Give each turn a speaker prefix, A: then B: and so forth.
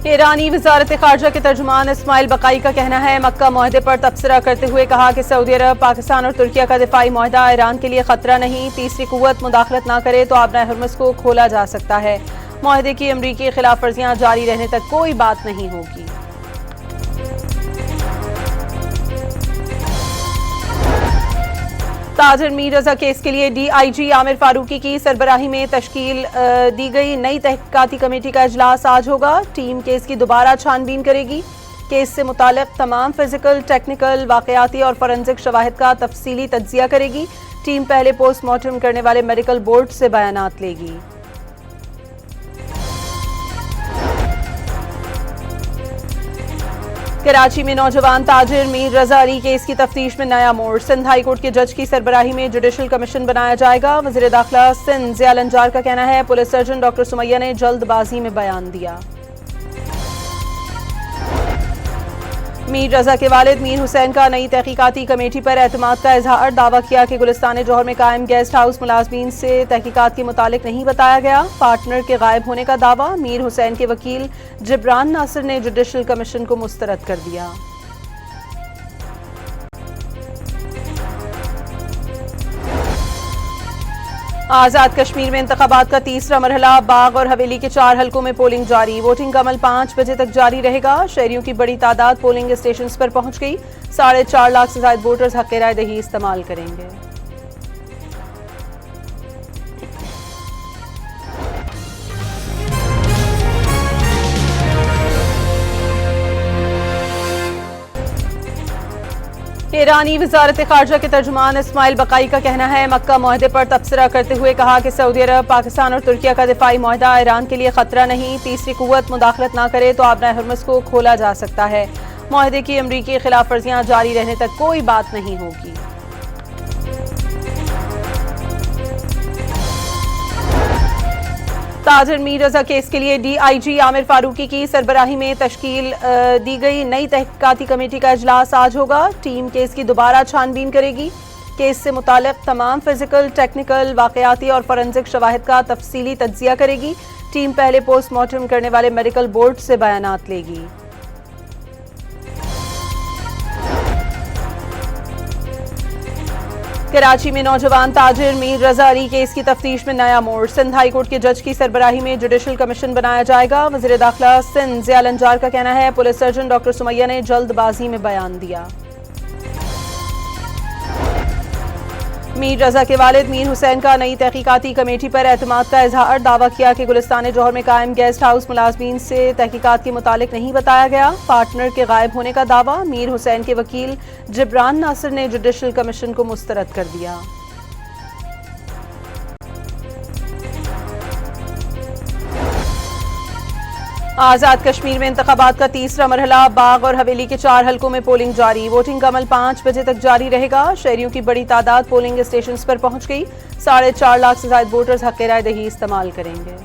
A: ईरानी वजारत खारजा के तर्जुमान इस्माइल बकाई का कहना है, मक्का मुआहदे पर तबसरा करते हुए कहा कि सऊदी अरब, पाकिस्तान और तुर्किया का दिफाई मुआहदा ईरान के लिए खतरा नहीं। तीसरी कुव्वत मुदाखलत न करे तो आबना हुर्मुज़ को खोला जा सकता है। मुआहदे की अमरीकी खिलाफ वर्जियां जारी रहने तक कोई बात नहीं होगी। ताजर मीर रजा केस के लिए DIG आमिर फारूकी की सरबराही में तश्कील दी गई नई तहकीकाती कमेटी का इजलास आज होगा। टीम केस की दोबारा छानबीन करेगी। केस से मुताल्लिक तमाम फिजिकल, टेक्निकल, वाकयाती और फॉरेंसिक शवाहिद का तफसीली तज्जिया करेगी। टीम पहले पोस्टमार्टम करने वाले मेडिकल बोर्ड से बयानात लेगी। कराची में नौजवान ताजिर मीर रजा अली केस की तफ्तीश में नया मोड़। सिंध हाई कोर्ट के जज की सरबराही में जुडिशल कमीशन बनाया जाएगा। वज़ीर दाखिला सिंध ज़िया लंजार का कहना है, पुलिस सर्जन डॉक्टर सुमैया ने जल्दबाजी में बयान दिया। मीर रजा के वालिद मीर हुसैन का नई तहकीकाती कमेटी पर एतमाद का इजहार। दावा किया कि गुलिस्तान जौहर में कायम गेस्ट हाउस मुलाजमीन से तहकीकात के मुतालिक नहीं बताया गया। पार्टनर के गायब होने का दावा। मीर हुसैन के वकील जिब्रान नासिर ने जुडिशल कमीशन को मुस्तरद कर दिया। आज़ाद कश्मीर में इंतखाबात का तीसरा मरहला। बाग और हवेली के 4 हलकों में पोलिंग जारी। वोटिंग का अमल 5 बजे तक जारी रहेगा। शहरियों की बड़ी तादाद पोलिंग स्टेशन पर पहुंच गई। 4.5 लाख से ज्यादा वोटर्स हक राय दही इस्तेमाल करेंगे। ईरानी वजारत खारजा के तर्जुमान इस्माइल बकाई का कहना है, मक्का मुआहदे पर तबसरा करते हुए कहा कि सऊदी अरब, पाकिस्तान और तुर्किया का दिफाई मुआहदा ईरान के लिए खतरा नहीं। तीसरी कुव्वत मुदाखलत न करे तो आबना हुर्मुज़ को खोला जा सकता है। मुआहदे की अमरीकी खिलाफ वर्जियां जारी रहने तक कोई बात नहीं होगी। ताजर मीर रजा केस के लिए DIG आमिर फारूकी की सरबराही में तश्कील दी गई नई तहकीकाती कमेटी का इजलास आज होगा। टीम केस की दोबारा छानबीन करेगी। केस से मुताल्लिक तमाम फिजिकल, टेक्निकल, वाकयाती और फॉरेंसिक शवाहिद का तफसीली तज्जिया करेगी। टीम पहले पोस्टमार्टम करने वाले मेडिकल बोर्ड से बयानात लेगी। कराची में नौजवान ताजिर मीर रजा अली केस की तफ्तीश में नया मोड़। सिंध हाई कोर्ट के जज की सरबराही में जुडिशल कमीशन बनाया जाएगा। वज़ीर दाखिला सिंध ज़िया लंजार का कहना है, पुलिस सर्जन डॉक्टर सुमैया ने जल्दबाजी में बयान दिया। मीर रजा के वालिद मीर हुसैन का नई तहकीकाती कमेटी पर एतमाद का इजहार। दावा किया कि गुलिस्तान जौहर में कायम गेस्ट हाउस मुलाजमीन से तहकीकात के मुतालिक नहीं बताया गया। पार्टनर के गायब होने का दावा। मीर हुसैन के वकील जिब्रान नासिर ने जुडिशल कमीशन को मुस्तरद कर दिया। आज़ाद कश्मीर में इंतखाबात का तीसरा मरहला। बाग और हवेली के 4 हलकों में पोलिंग जारी। वोटिंग का अमल 5 बजे तक जारी रहेगा। शहरियों की बड़ी तादाद पोलिंग स्टेशन पर पहुंच गई। 4.5 लाख से ज्यादा वोटर्स हक राय दही इस्तेमाल करेंगे।